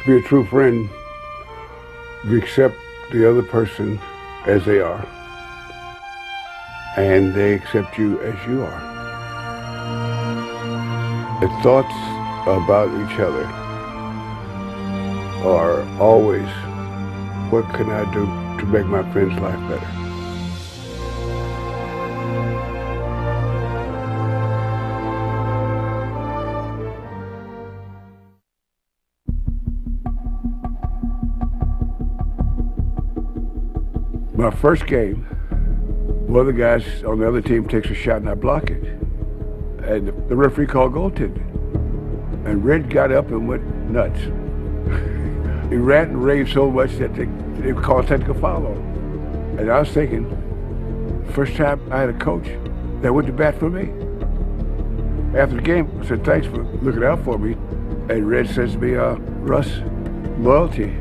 To be a true friend, you accept the other person as they are, and they accept you as you are. The thoughts about each other are always, what can I do to make my friend's life better? My first game, one of the guys on the other team takes a shot and I block it. And the referee called goaltending. And Red got up and went nuts. He ranted and raved so much that they called a technical foul on him. And I was thinking, first time I had a coach that went to bat for me. After the game, I said, thanks for looking out for me. And Red says to me, Russ, loyalty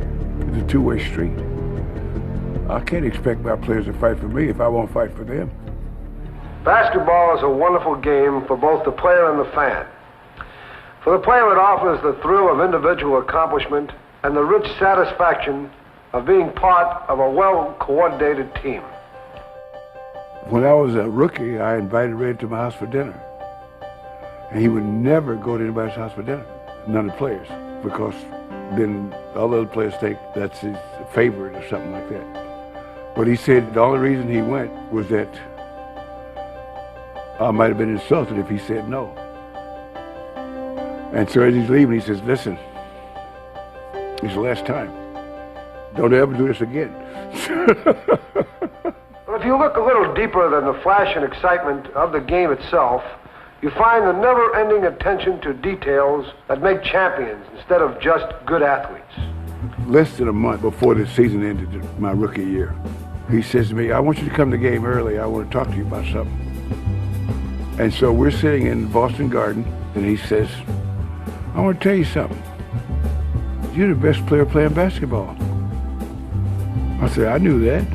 is a two-way street. I can't expect my players to fight for me if I won't fight for them. Basketball is a wonderful game for both the player and the fan. For the player, it offers the thrill of individual accomplishment and the rich satisfaction of being part of a well-coordinated team. When I was a rookie, I invited Red to my house for dinner. And he would never go to anybody's house for dinner, none of the players, because then all the other players think that's his favorite or something like that. But he said the only reason he went was that I might have been insulted if he said no. And so as he's leaving, he says, listen, it's the last time. Don't ever do this again. Well, if you look a little deeper than the flash and excitement of the game itself, you find the never-ending attention to details that make champions instead of just good athletes. Less than a month before the season ended, my rookie year, he says to me, I want you to come to the game early. I want to talk to you about something. And so we're sitting in Boston Garden, and he says, I want to tell you something. You're the best player playing basketball. I said, I knew that.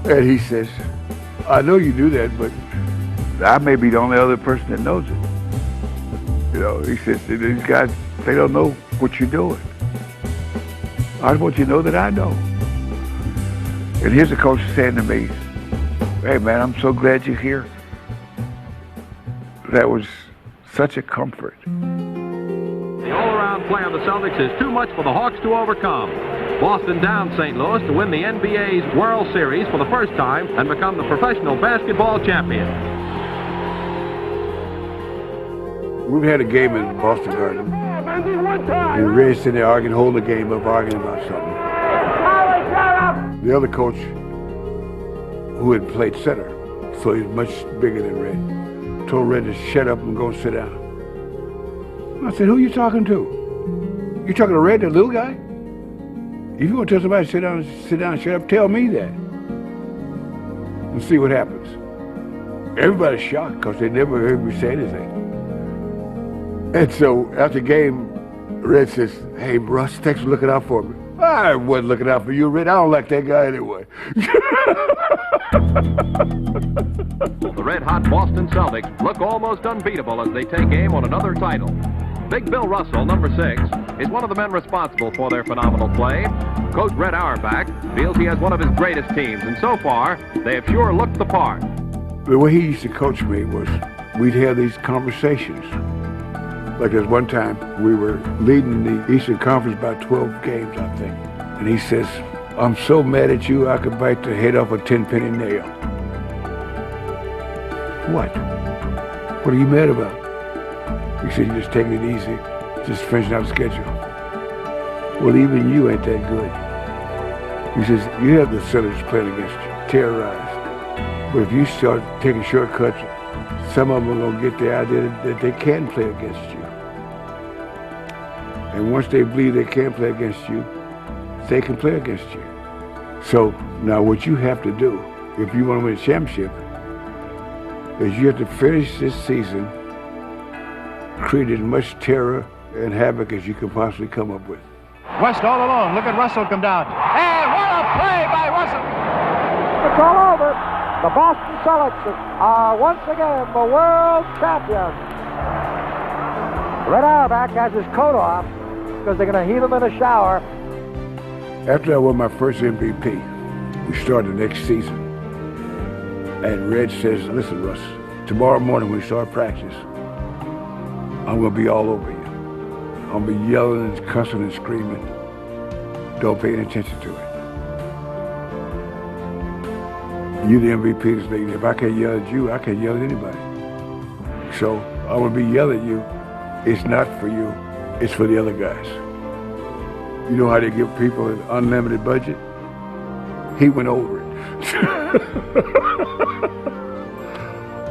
And he says, I know you knew that, but I may be the only other person that knows it. You know, he says, these guys, they don't know what you're doing. I want you to know that I know. And here's the coach saying to me, hey man, I'm so glad you're here. That was such a comfort. The all-around play on the Celtics is too much for the Hawks to overcome. Boston downs St. Louis to win the NBA's World Series for the first time and become the professional basketball champion. We've had a game in Boston Garden. And Red's sitting there arguing, holding the game up, arguing about something. The other coach, who had played center, so he's much bigger than Red, told Red to shut up and go sit down. I said, who are you talking to? You talking to Red, the little guy? If you want to tell somebody to sit down and shut up, tell me that. And see what happens. Everybody's shocked because they never heard me say anything. And so after the game, Red says, hey, Russ, thanks for looking out for me. I wasn't looking out for you, Red. I don't like that guy anyway. The red-hot Boston Celtics look almost unbeatable as they take aim on another title. Big Bill Russell, number 6, is one of the men responsible for their phenomenal play. Coach Red Auerbach feels he has one of his greatest teams, and so far, they have sure looked the part. The way he used to coach me was we'd have these conversations. Like there's one time we were leading the Eastern Conference by 12 games, I think. And he says, I'm so mad at you, I could bite the head off a 10-penny nail. What? What are you mad about? He said, you're just taking it easy, just finishing out the schedule. Well, even you ain't that good. He says, you have the Senators playing against you, terrorized. But if you start taking shortcuts, some of them are going to get the idea that they can play against you. And once they believe they can play against you, they can play against you. So now what you have to do, if you want to win a championship, is you have to finish this season, create as much terror and havoc as you can possibly come up with. West all alone. Look at Russell come down. And what a play by Russell! It's all over. The Boston Celtics are once again the world champions. Red Auerbach has his coat off because they're going to heat him in a shower. After I won my first MVP, we started the next season. And Red says, listen, Russ, tomorrow morning when we start practice, I'm going to be all over you. I'm going to be yelling and cussing and screaming. Don't pay any attention to it. You're the MVP of this league. If I can't yell at you, I can't yell at anybody. So I'm going to be yelling at you. It's not for you. It's for the other guys. You know how they give people an unlimited budget? He went over it.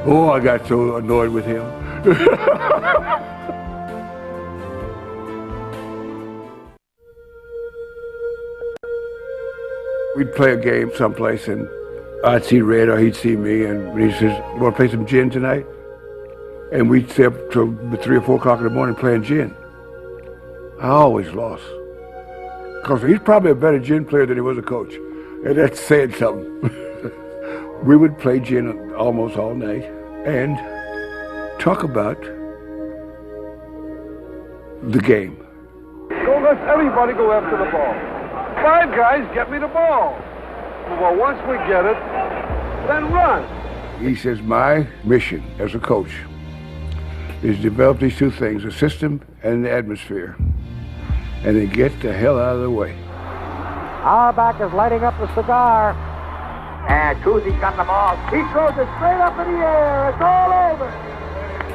Oh, I got so annoyed with him. We'd play a game someplace and I'd see Red or he'd see me and he says, want to play some gin tonight? And we'd stay up till 3 or 4 o'clock in the morning playing gin. I always lost. Because he's probably a better gin player than he was a coach. And that's saying something. We would play gin almost all night and talk about the game. Go let everybody go after the ball. 5 guys get me the ball. Well, once we get it, then run. He says, my mission as a coach is to develop these 2 things, the system and the atmosphere, and then get the hell out of the way. Auerbach is lighting up the cigar. And Cousy got the ball. He throws it straight up in the air. It's all over.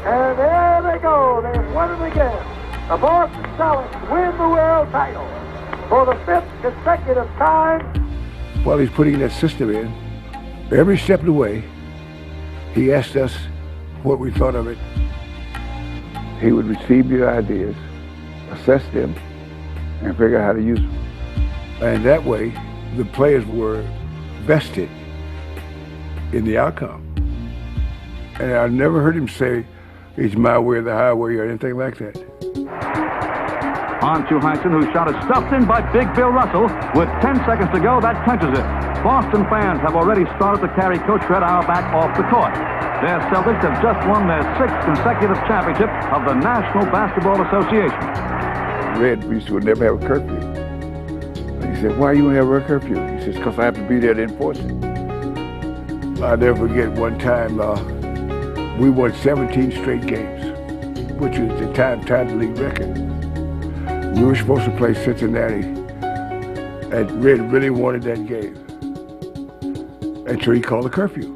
And there they go. They've won it again. The Boston Celtics win the world title for the 5th consecutive time. While he's putting that system in, every step of the way, he asked us what we thought of it. He would receive your ideas, assess them, and figure out how to use them. And that way, the players were vested in the outcome. And I never heard him say, it's my way or the highway or anything like that. On to Hyson, whose shot is stuffed in by Big Bill Russell. With 10 seconds to go, that clinches it. Boston fans have already started to carry Coach Red Auerbach off the court. Their Celtics have just won their 6th consecutive championship of the National Basketball Association. Red used to never have a curfew. He said, why you don't have a curfew? He says, because I have to be there to enforce it. I'll never forget one time, we won 17 straight games, which was the tied the league record. We were supposed to play Cincinnati, and Red really wanted that game. And so he called a curfew.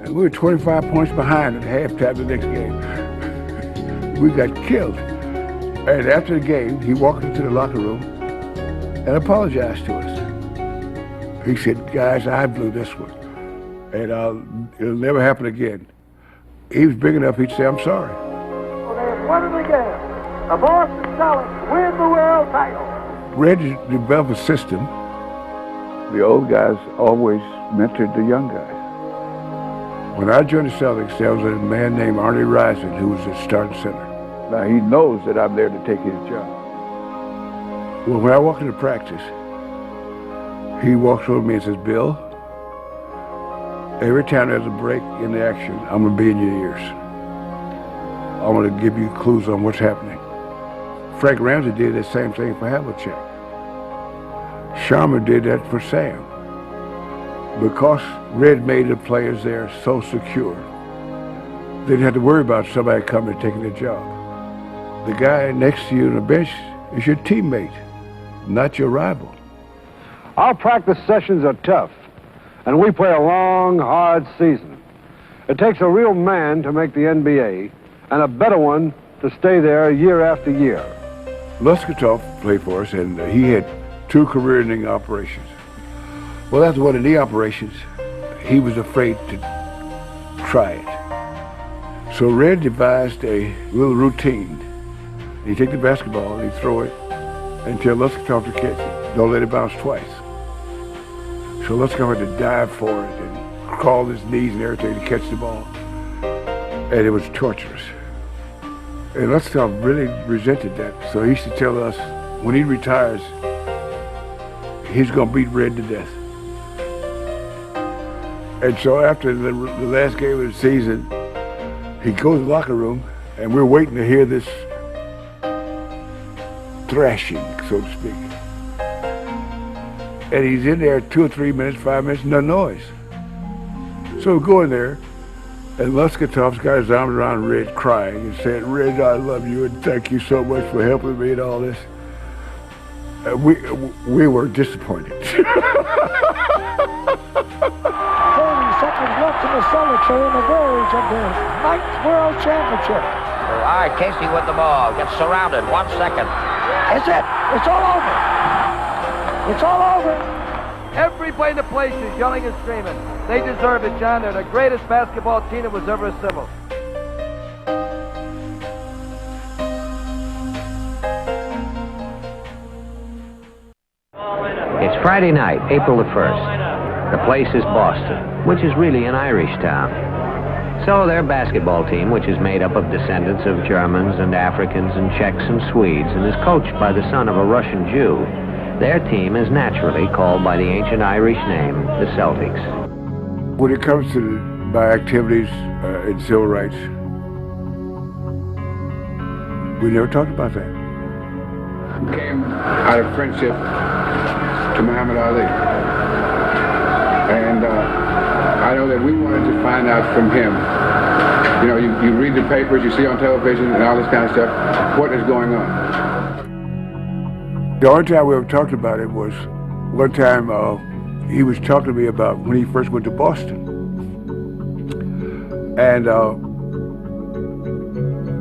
And we were 25 points behind at halftime the next game. We got killed. And after the game, he walked into the locker room and apologized to us. He said, guys, I blew this one, and it'll never happen again. He was big enough, he'd say, I'm sorry. Well, they've won it again. The Boston Celtics win the world title. Red developed a system. The old guys always mentored the young guys. When I joined the Celtics, there was a man named Arnie Rison who was the starting center. Now, he knows that I'm there to take his job. Well, when I walk into practice, he walks over to me and says, Bill, every time there's a break in the action, I'm going to be in your ears. I'm going to give you clues on what's happening. Frank Ramsey did the same thing for Havlicek. Sharma did that for Sam. Because Red made the players there so secure, they didn't have to worry about somebody coming and taking their job. The guy next to you on the bench is your teammate, not your rival. Our practice sessions are tough, and we play a long, hard season. It takes a real man to make the NBA, and a better one to stay there year after year. Luskatov played for us, and he had 2 career-ending operations. Well, after one of the operations, he was afraid to try it. So Red devised a little routine. He'd take the basketball and he'd throw it and tell Luskatov to catch it. Don't let it bounce twice. So Luskatov had to dive for it and crawl his knees and everything to catch the ball. And it was torturous. And Luskatov really resented that. So he used to tell us, when he retires, he's going to beat Red to death. And so after the last game of the season, he goes to the locker room And we're waiting to hear this thrashing, so to speak. And he's in there 2 or 3 minutes, 5 minutes, no noise. So we go in there, and Muscatov's got his arms around Red, crying and saying, "Red, I love you and thank you so much for helping me and all this." We were disappointed. 30 seconds left in the Celtics are on the verge of their 9th World Championship. All right, Casey with the ball. Gets surrounded. 1 second. It's it. It's all over. It's all over. Everybody in the place is yelling and screaming. They deserve it, John. They're the greatest basketball team that was ever assembled. It's Friday night, April the 1st. The place is Boston, which is really an Irish town. So their basketball team, which is made up of descendants of Germans and Africans and Czechs and Swedes and is coached by the son of a Russian Jew, their team is naturally called by the ancient Irish name, the Celtics. When it comes to my activities in civil rights, we never talked about that. Came out of friendship to Muhammad Ali. And I know that we wanted to find out from him. You know, you read the papers, you see on television and all this kind of stuff, what is going on. The only time we ever talked about it was one time he was talking to me about when he first went to Boston. And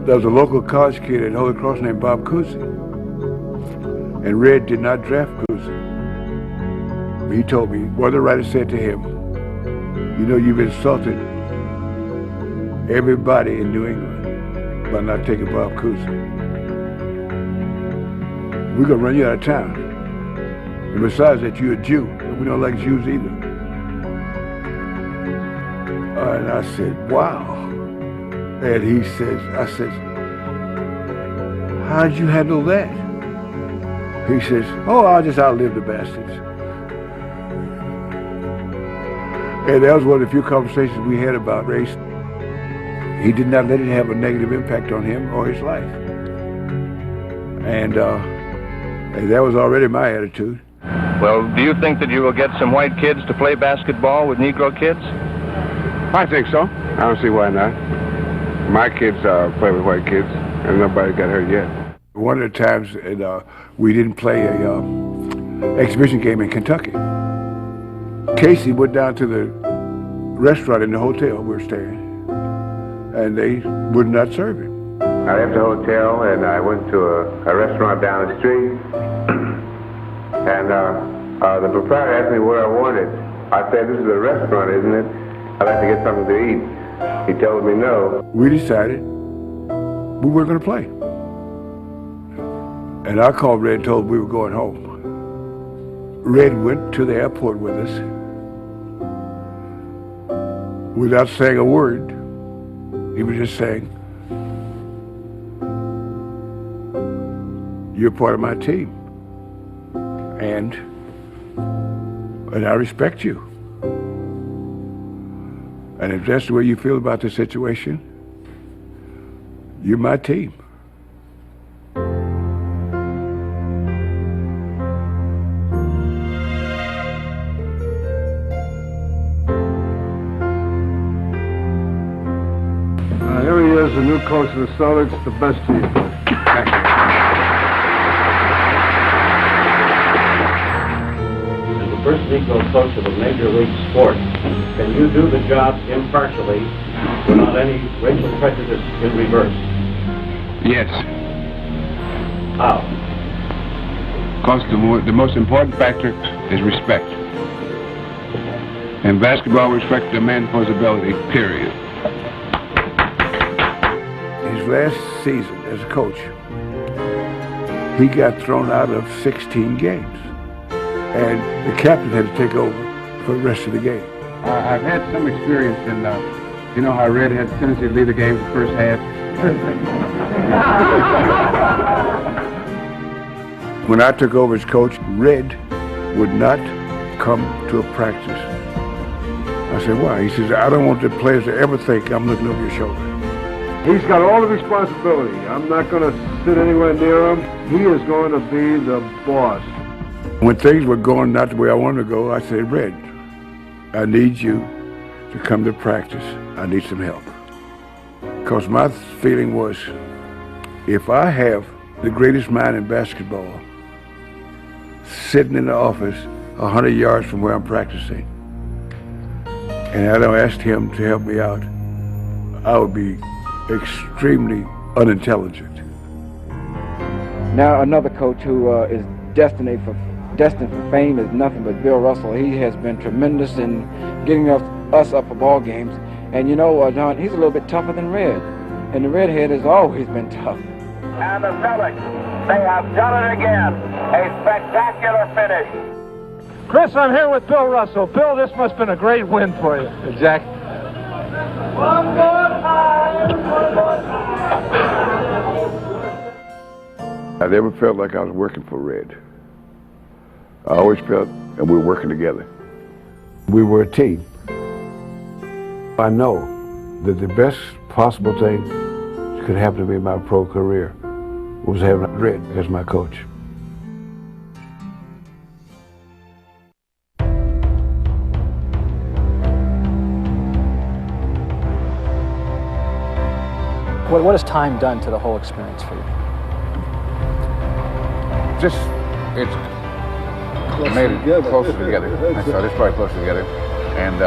there was a local college kid at Holy Cross named Bob Cousy. And Red did not draft Cousy. He told me, one of the writers said to him, "You know, you've insulted everybody in New England by not taking Bob Cousy. We're going to run you out of town. And besides that, you're a Jew, and we don't like Jews either." And I said, "Wow." And he says, I said, "How'd you handle that?" He says, "Oh, I'll just outlive the bastards." And that was one of the few conversations we had about race. He did not let it have a negative impact on him or his life. And that was already my attitude. Well, do you think that you will get some white kids to play basketball with Negro kids? I think so. I don't see why not. My kids play with white kids, and nobody got hurt yet. One of the times we didn't play a exhibition game in Kentucky. Casey went down to the restaurant in the hotel we were staying, and they would not serve him. I left the hotel and I went to a restaurant down the street, and the proprietor asked me what I wanted. I said, "This is a restaurant, isn't it? I'd like to get something to eat." He told me no. We decided we weren't going to play. And I called Red and told him we were going home. Red went to the airport with us without saying a word. He was just saying, "You're part of my team, and I respect you. And if that's the way you feel about the situation, you're my team." Here he is, the new coach of the Celtics, the best to you. Thank you. As the first Negro coach of a major league sport, can you do the job impartially without any racial prejudice in reverse? Yes. How? Because the most important factor is respect. In basketball, respect demands for his ability, period. His last season as a coach, he got thrown out of 16 games. And the captain had to take over for the rest of the game. I've had some experience in, you know how Red had a tendency to lead the game the first half? When I took over as coach, Red would not come to a practice. I said, "Why?" He says, "I don't want the players to ever think I'm looking over your shoulder." He's got all the responsibility. I'm not going to sit anywhere near him. He is going to be the boss. When things were going not the way I wanted to go, I said, Red, I need you to come to practice. I need some help. Because my feeling was, if I have the greatest mind in basketball sitting in the office 100 yards from where I'm practicing, and I don't ask him to help me out, I would be extremely unintelligent. Now another coach who is destined for fame is nothing but Bill Russell. He has been tremendous in getting us up for ball games. And you know, John, he's a little bit tougher than Red. And the redhead has always been tough. And the Celtics, they have done it again. A spectacular finish. Chris, I'm here with Bill Russell. Bill, this must have been a great win for you. Jack. One more time, one more time. I never felt like I was working for Red. I always felt that we were working together. We were a team. I know that the best possible thing that could happen to me in my pro career was having Red as my coach. What has time done to the whole experience for you? It's made it closer together. I thought it's probably closer together, and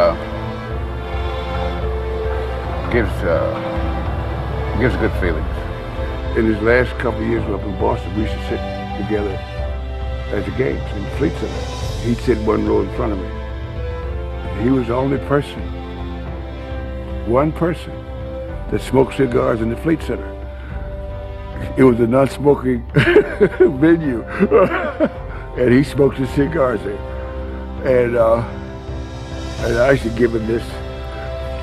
gives good feelings. In his last couple of years up in Boston, we used to sit together at the games in the Fleet Center. He'd sit one row in front of me. He was the only person, one person, that smoked cigars in the Fleet Center. It was a non-smoking venue, and he smoked his cigars there. And I used to give him this,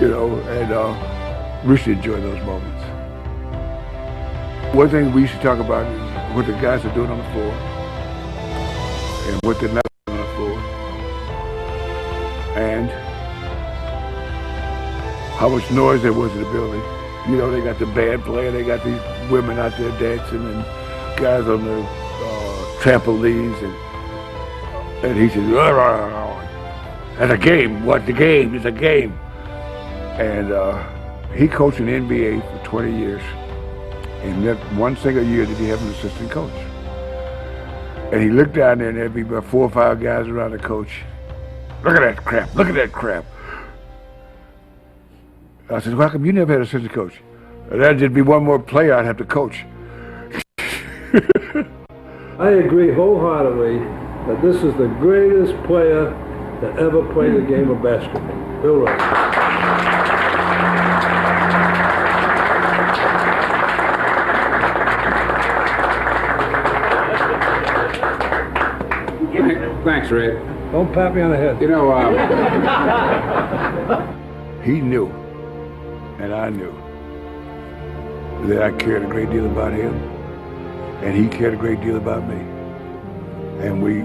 you know, and we used to enjoy those moments. One thing we used to talk about is what the guys are doing on the floor and what they're not doing on the floor, and how much noise there was in the building. You know, they got the band playing, they got these women out there dancing and guys on the trampolines, and he said, "That's a game. What the game? It's a game." And he coached in the NBA for 20 years. And not one single year did he have an assistant coach. And he looked down there and there'd be about 4 or 5 guys around the coach. "Look at that crap, look at that crap." I said, "Well, how come you never had an assistant coach?" "That'd just be one more player I'd have to coach." I agree wholeheartedly that this is the greatest player that ever played the game of basketball. Bill Russell. Thanks, Red. Don't pat me on the head. You know, He knew, and I knew, that I cared a great deal about him, and he cared a great deal about me. And we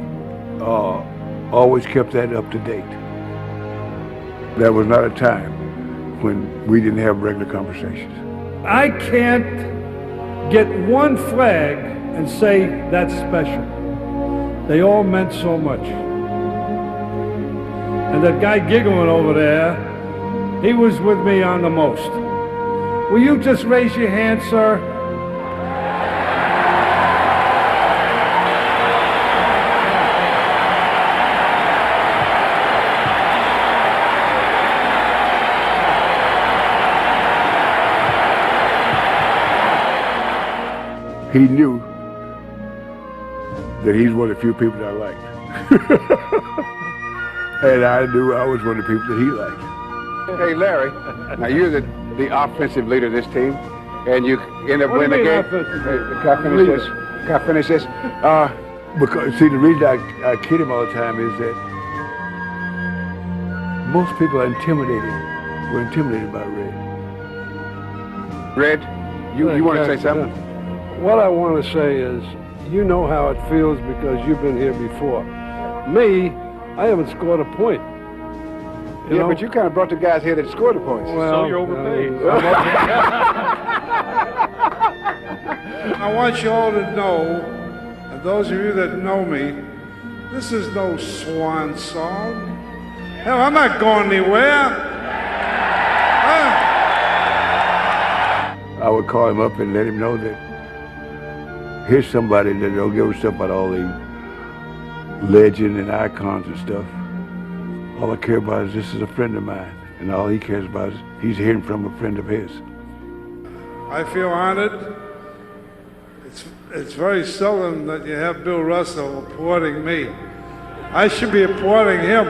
always kept that up to date. There was not a time when we didn't have regular conversations. I can't get one flag and say that's special. They all meant so much. And that guy giggling over there, he was with me on the most. Will you just raise your hand, sir? He knew that he's one of the few people that I liked. And I knew I was one of the people that he liked. hey, Larry, now you're the offensive leader of this team, and you end up winning the game. Can I finish this? Can I finish this? Because, see, the reason I kid him all the time is that most people are were intimidated by Red. Red, you want to say something? What I want to say is, you know how it feels because you've been here before. Me, I haven't scored a point. You know? But you kind of brought the guys here that scored the points. Well, so you're overpaid. I want you all to know, and those of you that know me, this is no swan song. Hell, I'm not going anywhere. I would call him up and let him know that here's somebody that don't give a stuff about all the legend and icons and stuff. All I care about is this is a friend of mine, and all he cares about is he's hearing from a friend of his. I feel honored. It's very seldom that you have Bill Russell applauding me. I should be applauding him.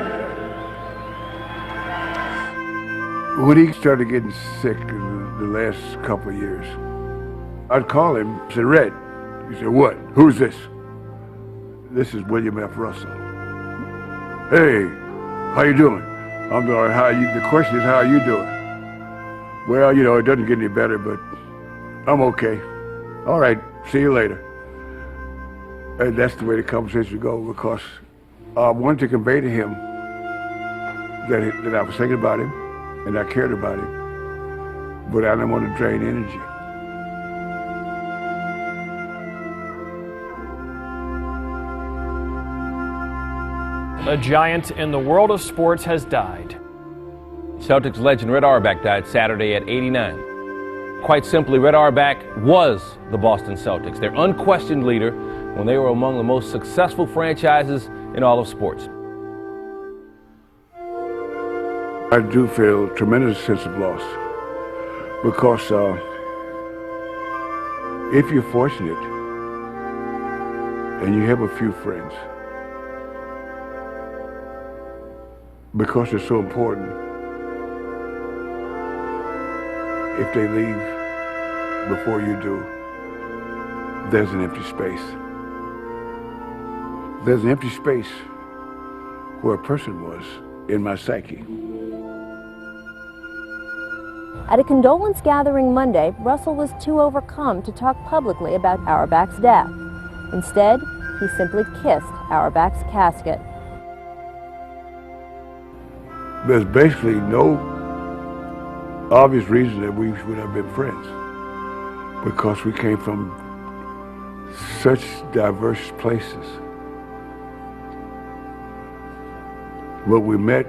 When he started getting sick in the last couple of years, I'd call him, I said, Red. He said, what? Who's this? This is William F. Russell. Hey, how you doing? I'm doing all right. The question is, how are you doing? Well, you know, it doesn't get any better, but I'm okay. All right, see you later. And that's the way the conversation go, because I wanted to convey to him that I was thinking about him and I cared about him, but I didn't want to drain energy. A giant in the world of sports has died. Celtics legend Red Auerbach died Saturday at 89. Quite simply, Red Auerbach was the Boston Celtics, their unquestioned leader when they were among the most successful franchises in all of sports. I do feel a tremendous sense of loss, because if you're fortunate and you have a few friends, because they're so important, if they leave before you do, there's an empty space. There's an empty space where a person was in my psyche. At a condolence gathering Monday, Russell was too overcome to talk publicly about Auerbach's death. Instead, he simply kissed Auerbach's casket. There's basically no obvious reason that we would have been friends, because we came from such diverse places. But we met